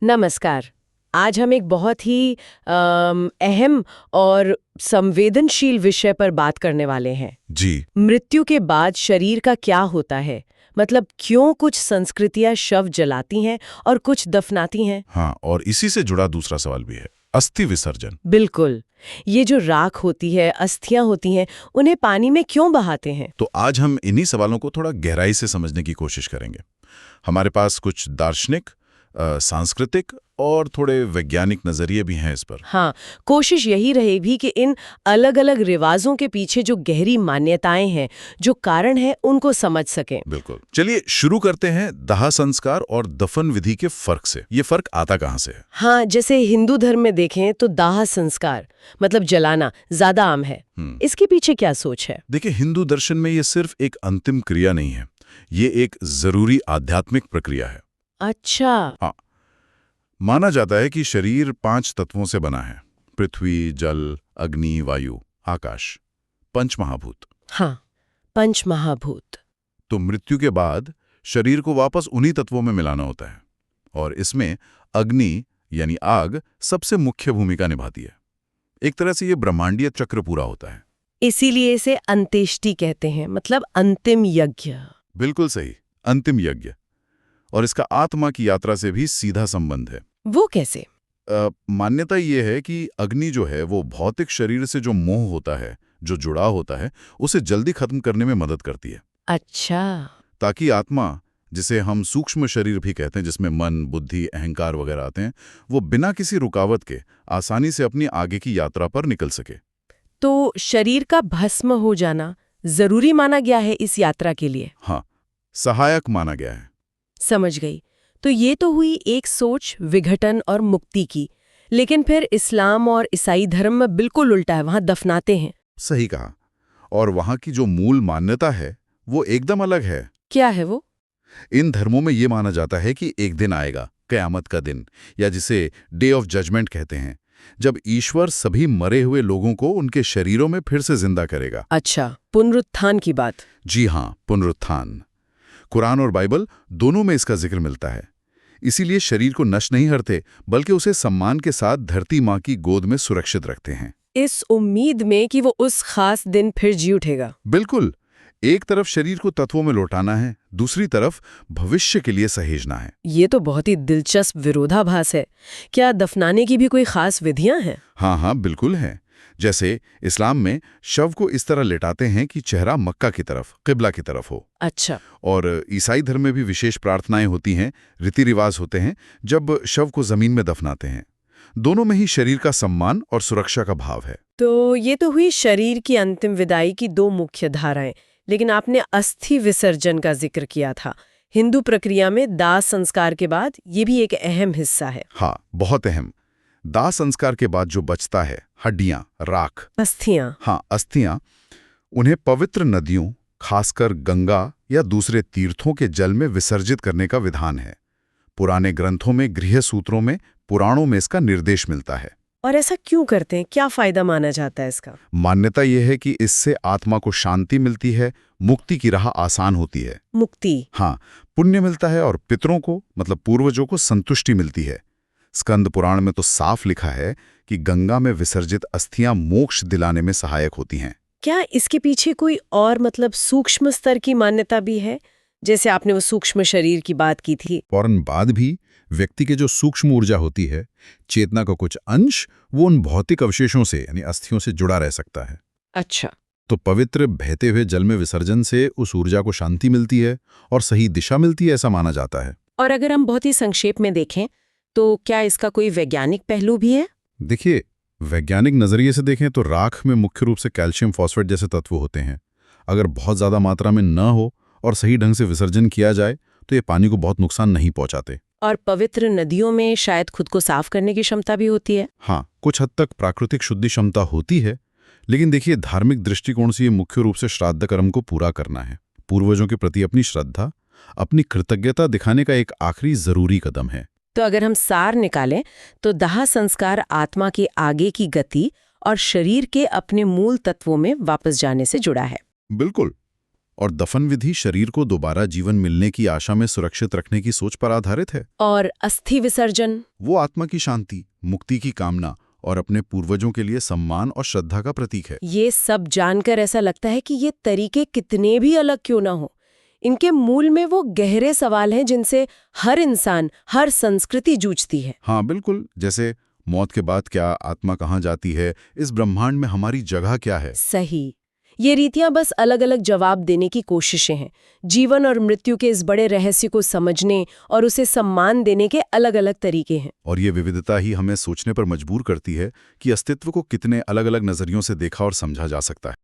नमस्कार। आज हम एक बहुत ही अहम और संवेदनशील विषय पर बात करने वाले हैं। जी। मृत्यु के बाद शरीर का क्या होता है? मतलब क्यों कुछ संस्कृतियां शव जलाती हैं और कुछ दफनाती हैं? हाँ, और इसी से जुड़ा दूसरा सवाल भी है, अस्थि विसर्जन। बिल्कुल। ये जो राख होती है, अस्थियां होती हैं, उन्हें पानी में क्यों बहाते हैं? तो आज हम इन्हीं सवालों को थोड़ा गहराई से समझने की कोशिश करेंगे। हमारे पास कुछ दार्शनिक, सांस्कृतिक और थोड़े वैज्ञानिक नजरिए भी हैं इस पर। हाँ, कोशिश यही रहेगी कि इन अलग-अलग रिवाजों के पीछे जो गहरी मान्यताएं हैं, जो कारण है, उनको समझ सकें। बिल्कुल। चलिए शुरू करते हैं दाह संस्कार और दफन विधि के फर्क से। ये फर्क आता कहाँ से है? हाँ, जैसे हिंदू धर्म में देखें तो दाह संस्कार मतलब जलाना ज्यादा आम है। इसके पीछे क्या सोच है? देखिए, हिंदू दर्शन में ये सिर्फ एक अंतिम क्रिया नहीं है, ये एक जरूरी आध्यात्मिक प्रक्रिया है। अच्छा। हाँ, माना जाता है कि शरीर 5 तत्वों से बना है: पृथ्वी, जल, अग्नि, वायु, आकाश, पंचमहाभूत। हाँ, पंचमहाभूत। तो मृत्यु के बाद शरीर को वापस उन्हीं तत्वों में मिलाना होता है, और इसमें अग्नि यानी आग सबसे मुख्य भूमिका निभाती है। एक तरह से ये ब्रह्मांडीय चक्र पूरा होता है। इसीलिए इसे अंत्येष्टि कहते हैं, मतलब अंतिम यज्ञ। बिल्कुल सही, अंतिम यज्ञ। और इसका आत्मा की यात्रा से भी सीधा संबंध है। वो कैसे? मान्यता ये है कि अग्नि जो है वो भौतिक शरीर से जो मोह होता है, जो जुड़ाव होता है, उसे जल्दी खत्म करने में मदद करती है, अच्छा। ताकि आत्मा, जिसे हम सूक्ष्म शरीर भी कहते हैं, जिसमें मन, बुद्धि, अहंकार वगैरह आते हैं, वो बिना किसी रुकावट के आसानी से अपनी आगे की यात्रा पर निकल सके। तो शरीर का भस्म हो जाना जरूरी माना गया है इस यात्रा के लिए? हाँ, सहायक माना गया है। समझ गई। तो ये तो हुई एक सोच विघटन और मुक्ति की, लेकिन फिर इस्लाम और ईसाई धर्म में बिल्कुल उल्टा है, वहां दफनाते हैं। सही कहा। और वहाँ की जो मूल मान्यता है वो एकदम अलग है। क्या है वो? इन धर्मों में ये माना जाता है कि एक दिन आएगा, कयामत का दिन, या जिसे डे ऑफ जजमेंट कहते हैं, जब ईश्वर सभी मरे हुए लोगों को उनके शरीरों में फिर से जिंदा करेगा। अच्छा, पुनरुत्थान की बात। जी हाँ, पुनरुत्थान। कुरान और बाइबल दोनों में इसका जिक्र मिलता है। इसीलिए शरीर को नष्ट नहीं करते, बल्कि उसे सम्मान के साथ धरती माँ की गोद में सुरक्षित रखते हैं, इस उम्मीद में कि वो उस खास दिन फिर जी उठेगा। बिल्कुल। एक तरफ शरीर को तत्वों में लौटाना है, दूसरी तरफ भविष्य के लिए सहेजना है। ये तो बहुत ही दिलचस्प विरोधाभास है। क्या दफनाने की भी कोई खास विधियां हैं? हाँ हाँ, बिल्कुल है। जैसे इस्लाम में शव को इस तरह लेटाते हैं कि चेहरा मक्का की तरफ, किबला की तरफ हो। अच्छा। और ईसाई धर्म में भी विशेष प्रार्थनाएं होती हैं, रीति रिवाज होते हैं जब शव को जमीन में दफनाते हैं। दोनों में ही शरीर का सम्मान और सुरक्षा का भाव है। तो ये तो हुई शरीर की अंतिम विदाई की दो मुख्य धाराएं, लेकिन आपने अस्थि विसर्जन का जिक्र किया था। हिंदू प्रक्रिया में दाह संस्कार के बाद ये भी एक अहम हिस्सा है। हाँ, बहुत अहम। दाह संस्कार के बाद जो बचता है, हड्डियां, राख, अस्थियां। हाँ अस्थियां, उन्हें पवित्र नदियों, खासकर गंगा या दूसरे तीर्थों के जल में विसर्जित करने का विधान है। पुराने ग्रंथों में, गृह सूत्रों में, पुराणों में इसका निर्देश मिलता है। और ऐसा क्यों करते हैं? क्या फायदा माना जाता है इसका? मान्यता यह है कि इससे आत्मा को शांति मिलती है, मुक्ति की राह आसान होती है। मुक्ति? हाँ, पुण्य मिलता है और पितरों को, मतलब पूर्वजों को, संतुष्टि मिलती है। स्कंद पुराण में तो साफ लिखा है कि गंगा में विसर्जित अस्थियां मोक्ष दिलाने में सहायक होती हैं। क्या इसके पीछे कोई और मतलब सूक्ष्म स्तर की मान्यता भी है? जैसे आपने वो सूक्ष्म शरीर की बात की थी। फौरन बाद भी व्यक्ति के जो सूक्ष्म ऊर्जा होती है, चेतना का कुछ अंश, वो उन भौतिक अवशेषों से यानी अस्थियों से जुड़ा रह सकता है। अच्छा। तो पवित्र बहते हुए जल में विसर्जन से उस ऊर्जा को शांति मिलती है और सही दिशा मिलती है, ऐसा माना जाता है। और अगर हम बहुत ही संक्षेप में देखें तो क्या इसका कोई वैज्ञानिक पहलू भी है? देखिए, वैज्ञानिक नजरिए से देखें तो राख में मुख्य रूप से कैल्शियम फॉस्फेट जैसे तत्व होते हैं। अगर बहुत ज्यादा मात्रा में न हो और सही ढंग से विसर्जन किया जाए तो ये पानी को बहुत नुकसान नहीं पहुंचाते। और पवित्र नदियों में शायद खुद को साफ करने की क्षमता भी होती है। हाँ, कुछ हद तक प्राकृतिक शुद्धि क्षमता होती है, लेकिन देखिए, धार्मिक दृष्टिकोण से ये मुख्य रूप से श्राद्ध कर्म को पूरा करना है। पूर्वजों के प्रति अपनी श्रद्धा, अपनी कृतज्ञता दिखाने का एक आखिरी जरूरी कदम है। तो अगर हम सार निकालें तो दाह संस्कार आत्मा के आगे की गति और शरीर के अपने मूल तत्वों में वापस जाने से जुड़ा है। बिल्कुल। और दफन विधि शरीर को दोबारा जीवन मिलने की आशा में सुरक्षित रखने की सोच पर आधारित है। और अस्थि विसर्जन? वो आत्मा की शांति, मुक्ति की कामना और अपने पूर्वजों के लिए सम्मान और श्रद्धा का प्रतीक है। ये सब जानकर ऐसा लगता है कि ये तरीके कितने भी अलग क्यों ना हो, इनके मूल में वो गहरे सवाल हैं जिनसे हर इंसान, हर संस्कृति जूझती है। हाँ बिल्कुल, जैसे मौत के बाद क्या, आत्मा कहाँ जाती है, इस ब्रह्मांड में हमारी जगह क्या है। सही। ये रीतियां बस अलग अलग जवाब देने की कोशिशें हैं, जीवन और मृत्यु के इस बड़े रहस्य को समझने और उसे सम्मान देने के अलग अलग तरीके हैं। और ये विविधता ही हमें सोचने पर मजबूर करती है कि अस्तित्व को कितने अलग अलग नजरियों से देखा और समझा जा सकता है।